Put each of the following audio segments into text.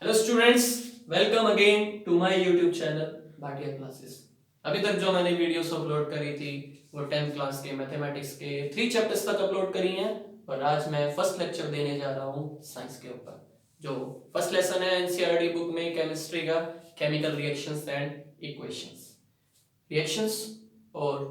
Hello students, welcome again to my YouTube channel Bhatia classes. अभी तक जो मैंने वीडियोस अपलोड करी थी वो 10th क्लास के मैथमेटिक्स के 3 चैप्टर्स तक अपलोड करी हैं और आज मैं फर्स्ट लेक्चर देने जा रहा हूँ साइंस के ऊपर। जो फर्स्ट लेसन है एनसीईआरटी बुक में केमिस्ट्री का, chemical reactions and equations. Reactions और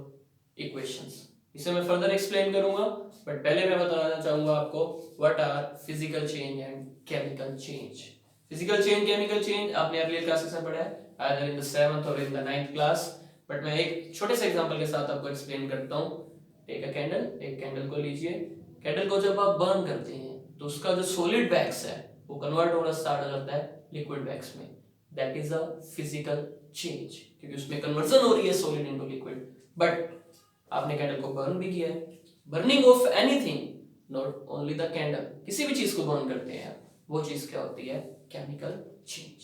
इक्वेशंस इसे मैं फर्दर एक्सप्लेन करूंगा, बट पहले मैं बताना चाहूंगा आपको what are physical change and chemical change. Physical change, chemical change आपने अर्लियर क्लासेस में पढ़ा है, आइदर इन द 7th और in the 9th class, but मैं एक छोटे से एग्जांपल के साथ आपको एक्सप्लेन करता हूँ। टेक अ कैंडल, एक कैंडल को लीजिए। कैंडल को जब आप बर्न करते हैं तो उसका जो सॉलिड वैक्स है वो कन्वर्ट होना स्टार्ट हो जाता है लिक्विड वैक्स में। That is a physical change, क्योंकि उसमें कन्वर्जन हो रही है सॉलिड इनटू लिक्विड। बट आपने कैंडल को बर्न भी किया है। Burning of anything, not only the candle, किसी भी चीज को बर्न करते हैं वो चीज क्या होती है? Chemical change.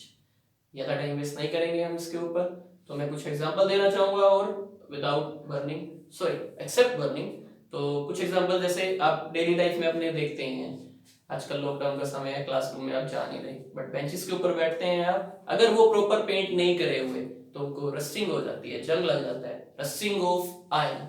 ज्यादा टाइम वेस्ट नहीं करेंगे हम इसके ऊपर, तो मैं कुछ एग्जांपल देना चाहूंगा और without burning, sorry except burning. तो कुछ एग्जांपल जैसे आप डेली लाइफ में अपने देखते हैं, आजकल लॉकडाउन का समय है, क्लासरूम में आप जा नहीं रहे, बट बेंचेस के ऊपर बैठते हैं आप, अगर वो प्रॉपर पेंट नहीं करे हुए तो उनको रस्टिंग हो जाती है, जंग लग जाता है, रस्टिंग ऑफ आयरन।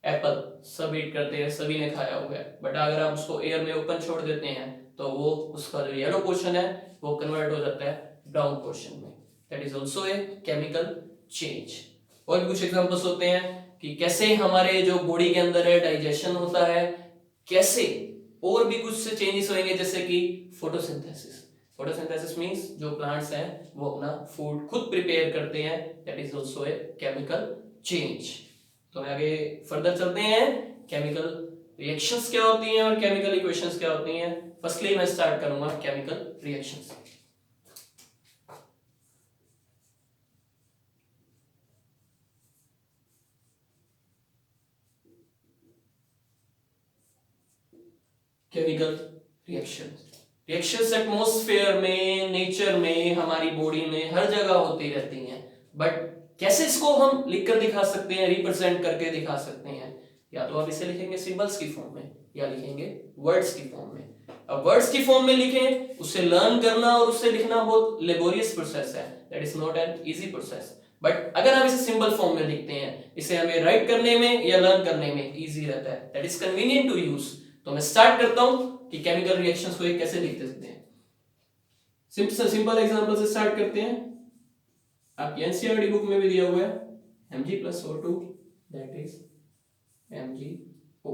एप्पल सब ईट करते हैं, सभी ने खाया हुआ है, बट अगर आप उसको एयर में ओपन छोड़ देते हैं तो वो उसका जो येलो पोर्शन है वो कन्वर्ट हो जाता है ब्राउन पोर्शन में। That is also a chemical change. और भी कुछ एग्जांपल्स होते हैं कि कैसे हमारे जो बॉडी के अंदर है डाइजेशन होता है, कैसे और भी कुछ से चेंजेस होंगे, जैसे कि फोटोसिंथेसिस। फोटोसिंथेसिस मींस जो प्लांट्स हैं वो अपना फूड खुद प्रिपेयर करते हैं, that is also a chemical change. तो आगे फर्दर चलते हैं, केमिकल रिएक्शंस क्या होती हैं और केमिकल इक्वेशंस क्या होती हैं। फर्स्टली मैं स्टार्ट करूंगा chemical reactions. Chemical reactions, reactions atmosphere में, नेचर में, हमारी बॉडी में हर जगह होती रहती हैं, बट कैसे इसको हम लिखकर दिखा सकते हैं, रिप्रेजेंट करके दिखा सकते हैं? या तो आप इसे लिखेंगे सिंबल्स की फॉर्म में या लिखेंगे वर्ड्स की फॉर्म में। अब वर्ड्स की फॉर्म में लिखें, उसे लर्न करना और उसे लिखना बहुत लेबोरियस प्रोसेस है, that is not an easy process. But अगर हम इसे सिंबल फॉर्म में लिखते हैं, इसे हमें राइट करने में या लर्न करने में इजी रहता है, that is convenient to use. तो मैं स्टार्ट करता हूं कि केमिकल रिएक्शंस को एक कैसे लिख सकते हैं। सिंपल एग्जांपल से स्टार्ट करते हैं। आपकी एनसीईआरटी बुक में भी दिया हुआ है Mg+O2 दैट इज MgO।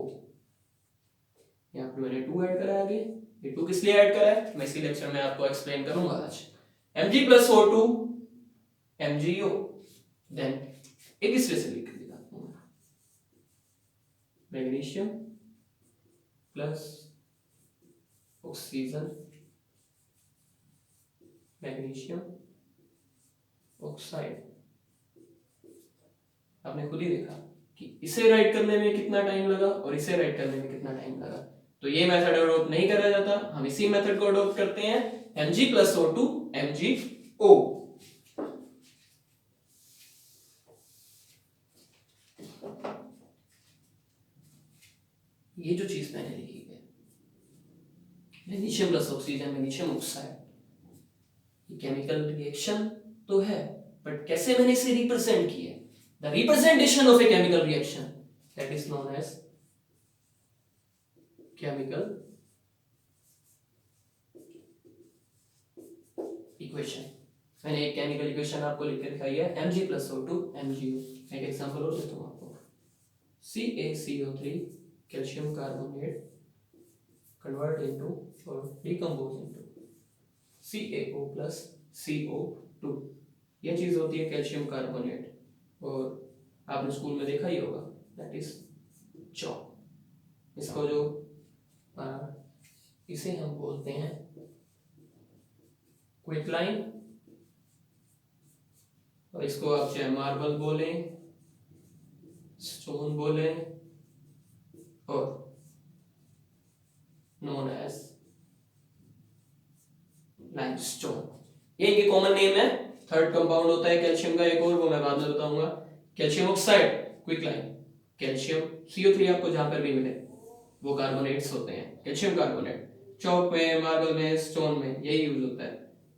यहां पे मैंने 2 ऐड करा है आगे। ये 2 किस लिए ऐड करा है मैं इसी लेक्चर में आपको एक्सप्लेन करूंगा आज। Mg+O2 MgO, देन एक इस तरह से लिख दिखाता हूं, magnesium plus oxygen, magnesium oxide. आपने खुद ही देखा कि इसे राइट करने में कितना टाइम लगा और इसे राइट करने में कितना टाइम लगा। तो ये मेथड अडॉप्ट नहीं करा जाता, हम इसी मेथड को अडॉप्ट करते हैं, Mg+O2 MgO। ये जो चीज मैंने लिखी है magnesium plus oxygen, magnesium oxide, ये केमिकल रिएक्शन तो है, बट कैसे मैंने इसे रिप्रेजेंट किया? The representation of a chemical reaction that is known as chemical equation. मैंने एक केमिकल इक्वेशन आपको लिख के दिखाई है, Mg+O2 MgO। एक एग्जांपल और देता हूं आपको, CaCO3 calcium carbonate convert into और decompose into CaO plus CO2। ये चीज होती है कैल्शियम कार्बोनेट, और आपने स्कूल में देखा ही होगा, दैट इज चॉक। इसको जो इसे हम बोलते हैं क्विकलाइन, और इसको आप चाहे मार्बल बोले, स्टोन बोले, और नोन एज लाइमस्टोन। ये कॉमन नेम है। थर्ड कंपाउंड होता है कैल्शियम का एक और, वो मैं बाद में बताऊंगा, कैल्शियम ऑक्साइड क्विकलाइन। कैल्शियम CO3 आपको जहां पर भी मिले वो कार्बोनेट्स होते हैं, कैल्शियम कार्बोनेट। चौक में, मार्बल में, स्टोन में यही यूज होता है।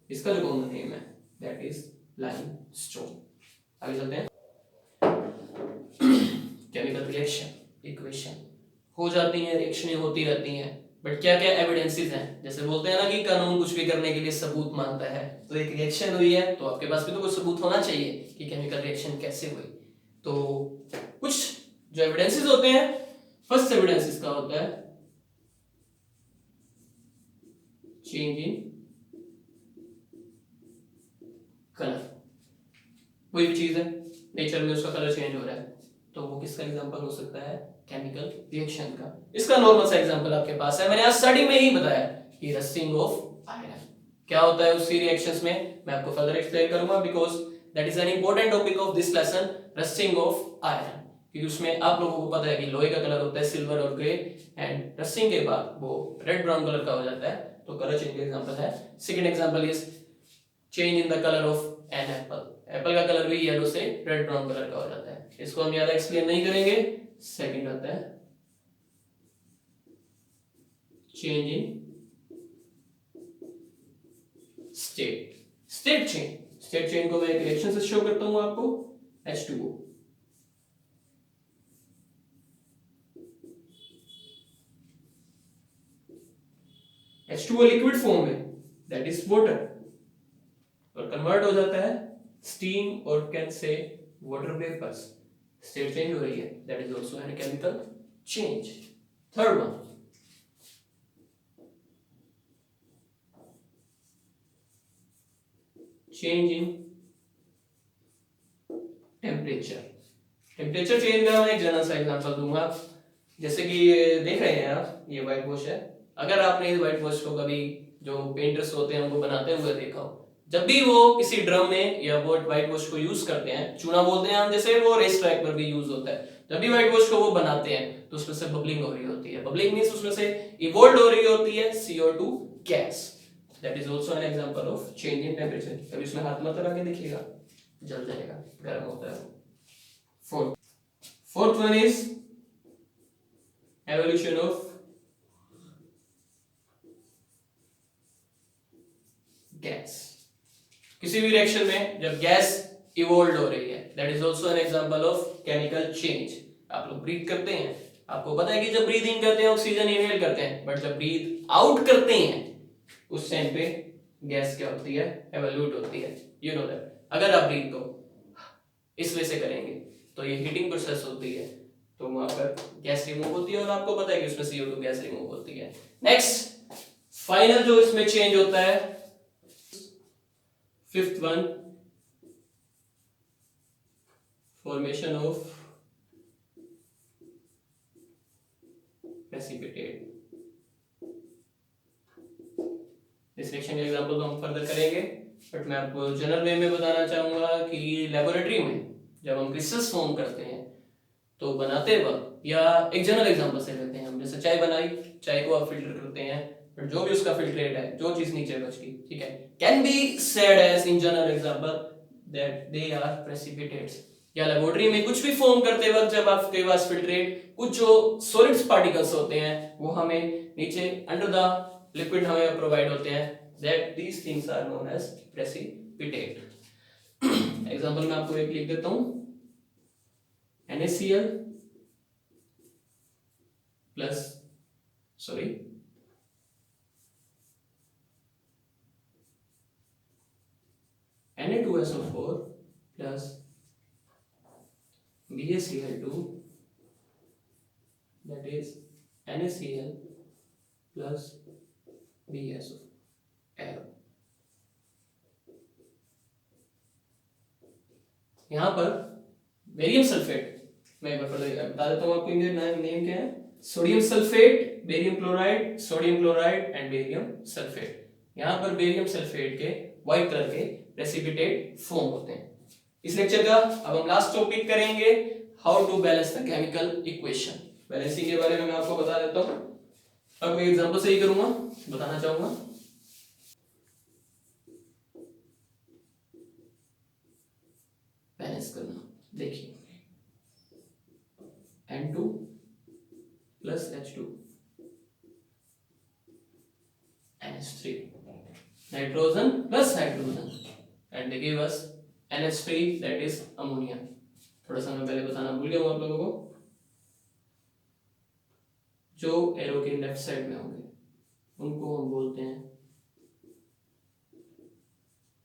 इसका जो कॉमन नेम है दैट इज लाइमस्टोन। आगे चलते हैं। केमिकल रिएक्शन इक्वेशन हो जाती हैं, रिएक्शनें होती रहती हैं, बट क्या क्या एविडेंसेस हैं। जैसे बोलते हैं ना कि कानून कुछ भी करने के लिए सबूत मांगता है, तो एक रिएक्शन हुई है तो आपके पास भी तो कुछ सबूत होना चाहिए कि केमिकल रिएक्शन कैसे हुई। तो कुछ जो एविडेंसेस होते हैं, फर्स्ट एविडेंस इसका होता है चेंज इन कलर। कोई भी चीज है नेचर में, उसका कलर चेंज हो रहा है, तो वो किसका एग्जांपल हो सकता है, केमिकल रिएक्शन का। इसका नॉर्मल सा एग्जांपल आपके पास है, मैंने आज स्टडी में ही बताया कि रस्टिंग ऑफ आयरन क्या होता है उसी रिएक्शंस में, मैं आपको फर्दर एक्सप्लेन करूंगा because that is an important topic of this lesson, rusting of iron. क्योंकि उसमें आप लोगों को पता है कि लोहे का कलर होता है सिल्वर और ग्रे, एंड रस्टिंग के बाद वो रेड ब्राउन कलर का हो जाता है, तो कलर चेंज का एग्जांपल है। Second example is change in the colour of an apple, apple का कलर भी येलो से रेड ब्राउन कलर का हो जाता है। इसको हम ज्यादा एक्सप्लेन नहीं करेंगे। सेकंड आता है चेंज इन स्टेट चेन को मैं एक रिएक्शन से शो करता हूं आपको, H2O। H2O लिक्विड फॉर्म में दैट इज वाटर, और कन्वर्ट हो जाता है स्टीम और can say water vapours, state change हो रही है, that is also an chemical change. Third one change in temperature change का मैं एक जनरल सा एग्जांपल दूंगा। जैसे कि देख रहे हैं आप, ये व्हाइट वॉश है, अगर आपने इस व्हाइट वॉश को कभी जो पेंटर्स होते हैं उनको बनाते हुए देखा हो, जब भी वो किसी ड्रम में या वो व्हाइट वॉश को यूज करते हैं, चूना बोलते हैं हम, जैसे वो रेस ट्रैक पर भी यूज होता है, जब भी व्हाइट वॉश को वो बनाते हैं तो उसमें से बबलिंग हो रही होती है। बबलिंग मींस उसमें से इवोल्व हो रही होती है CO2 gas, that is also an example of change in temperature. कभी इसमें हाथ मत लगा के देखिएगा, जल जाएगा, गर्म होता है। Fourth one is evolution of gas. किसी भी रिएक्शन में जब गैस इवोल्व हो रही है, that is also an example of chemical change. आप लोग ब्रीथ करते हैं, आपको पता है कि जब ब्रीथ इन करते हैं ऑक्सीजन इनहेल करते हैं, बट जब ब्रीथ आउट करते हैं उस टाइम पे गैस क्या होती है, एवोल्यूट होती है, यू नो दैट। अगर आप ब्रीथ को इस वे से करेंगे तो ये हीटिंग प्रोसेस होती है, तो वहां पर गैस रिमूव होती है, और आपको पता है कि उसमें CO2 गैस रिमूव होती है। नेक्स्ट फाइनल जो इसमें चेंज होता है, fifth one formation of precipitate. इस रिएक्शन का एग्जांपल तो हम फर्दर करेंगे, बट मैं आपको जनरल वे में बताना चाहूंगा कि लेबोरेटरी में जब हम क्रिस्टल्स फॉर्म करते हैं तो बनाते वक्त, या एक जनरल एग्जांपल से लेते हैं हम, जैसे चाय बनाई, चाय को आप फिल्टर करते हैं, बट जो भी उसका फिल्ट्रेट है, जो चीज नीचे बचती, ठीक है, can be said as in general example that they are precipitates. या लेबोरेटरी में कुछ भी फॉर्म करते वक्त जब आपके पास फिल्ट्रेट, कुछ जो सॉलिड्स पार्टिकल्स होते हैं वो हमें नीचे अंडर द लिक्विड हमें प्रोवाइड होते हैं, that these things are known as precipitate. Example मैं आपको एक लिख देता हूं, NaCl plus Na2SO4 plus BaCl2, that is NaCl plus BSO arrow. यहां पर बेरियम सल्फेट, मैं एक बार बता देता हूं आपको, इनके नेम क्या है, sodium sulphate, barium chloride, sodium chloride and barium sulphate. यहां पर बेरियम सल्फेट के व्हाइट कलर के प्रेसिपिटेट फॉर्म होते हैं। इस लेक्चर का अब हम लास्ट टॉपिक करेंगे, how to balance the chemical equation. Balancing के बारे में मैं आपको बता देता हूं, अब मैं एग्जांपल से ही करूंगा, बताना चाहूंगा। बैलेंस करना, देखिए N2 plus H2 NH3, nitrogen nitrogen plus hydrogen and they give us NH3 that is ammonia. थोड़ा सा मैं पहले बताना भूल गया हूं आप लोगों को, जो एरो के लेफ्ट साइड में होंगे उनको हम बोलते हैं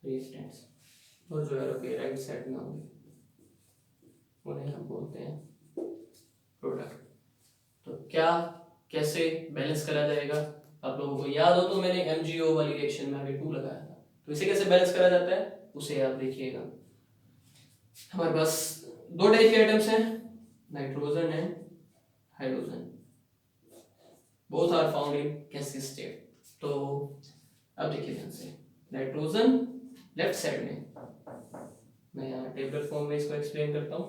रिएक्टेंट्स, और जो एरो के राइट साइड में होंगे उन्हें हम बोलते हैं प्रोडक्ट। तो क्या कैसे बैलेंस करा जाएगा, आप लोगों को याद हो तो मैंने MgO वाली रिएक्शन में आगे 2 लगाया था, तो इसे कैसे बैलेंस करा जाता है उसे आप देखिएगा। हमारे पास 2 टाइप के आइटम्स हैं, nitrogen and hydrogen, both are found in gaseous state. तो अब देखिए ध्यान से, नाइट्रोजन लेफ्ट साइड में, मैं यहाँ टेबल फॉर्म में इसको एक्सप्लेन करता हूँ।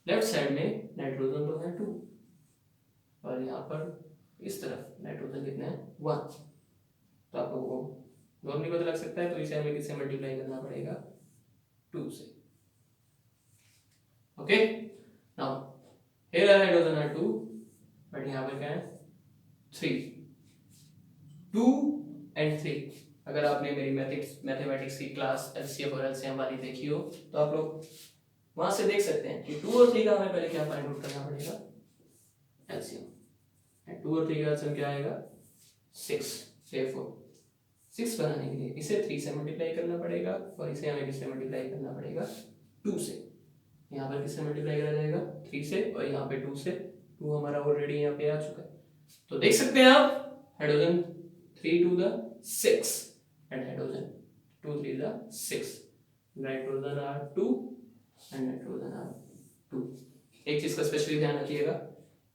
लेफ्ट साइड में नाइट्रोजन तो है 2 और यहाँ पर इस तरफ नाइट्रोजन कितने हैं 1। तो आप लोगों को नॉर्मली पता लग सकता है, तो इसे हमें किससे मल्टीप्लाई करना पड़ेगा 2 से। Okay, now here hydrogen are 2 but यहाँ पर क्या है 3, 2 एंड 3। अगर आपने मेरी मैथमेटिक्स की क्लास LCM और LCM वाली देखी हो तो आप लोग वहां से देख सकते हैं कि 2 और 3 का हमें पहले क्या फाइंड आउट करना पड़ेगा LCM, एंड 2 और 3 का LCM क्या आएगा 6। therefore 6 बनाने के लिए इसे 3 से मल्टीप्लाई करना पड़ेगा और इसे हमें किससे मल्टीप्लाई करना पड़ेगा 2 से। यहाँ पर किससे मल्टीप्लाई करा जाएगा 3 से, और यहाँ पे 2 से। 2 हमारा ऑलरेडी यहाँ पे आ चुका है, तो देख सकते हैं आप hydrogen 3 to the 6 and hydrogen 2 3 the 6, nitrogen are 2 and nitrogen are 2। एक चीज का स्पेशली ध्यान रखिएगा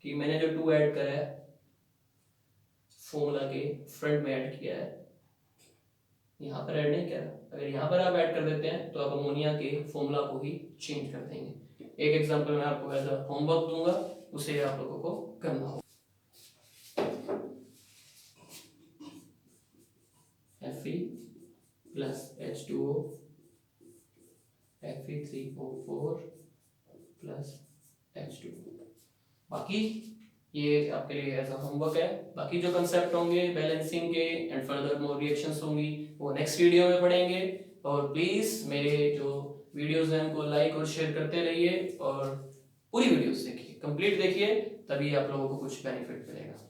कि मैंने जो 2 ऐड करा है फॉर्मूला के फ्रंट में ऐड किया है, यहाँ पर ऐड नहीं करा। अगर यहाँ पर आप ऐड कर देते हैं तो आप अमोनिया के फॉर्मूला को ही चेंज कर देंगे। एक एग्जांपल मैं आपको एज अ होमवर्क दूंगा, उसे आप लोगों को करना होगा। Fe plus H2O Fe3O4 plus H2O। बाकी ये आपके लिए एज अ होमवर्क है। बाकी जो कंसेप्ट होंगे बैलेंसिंग के एंड फर्दर मोर रिएक्शंस होंगी वो नेक्स्ट वीडियो में पढ़ेंगे। और प्लीज मेरे जो वीडियोस हैं उनको लाइक और शेयर करते रहिए और पूरी वीडियोस देखिए, कंप्लीट देखिए, तभी आप लोगों को कुछ बेनिफिट मिलेगा।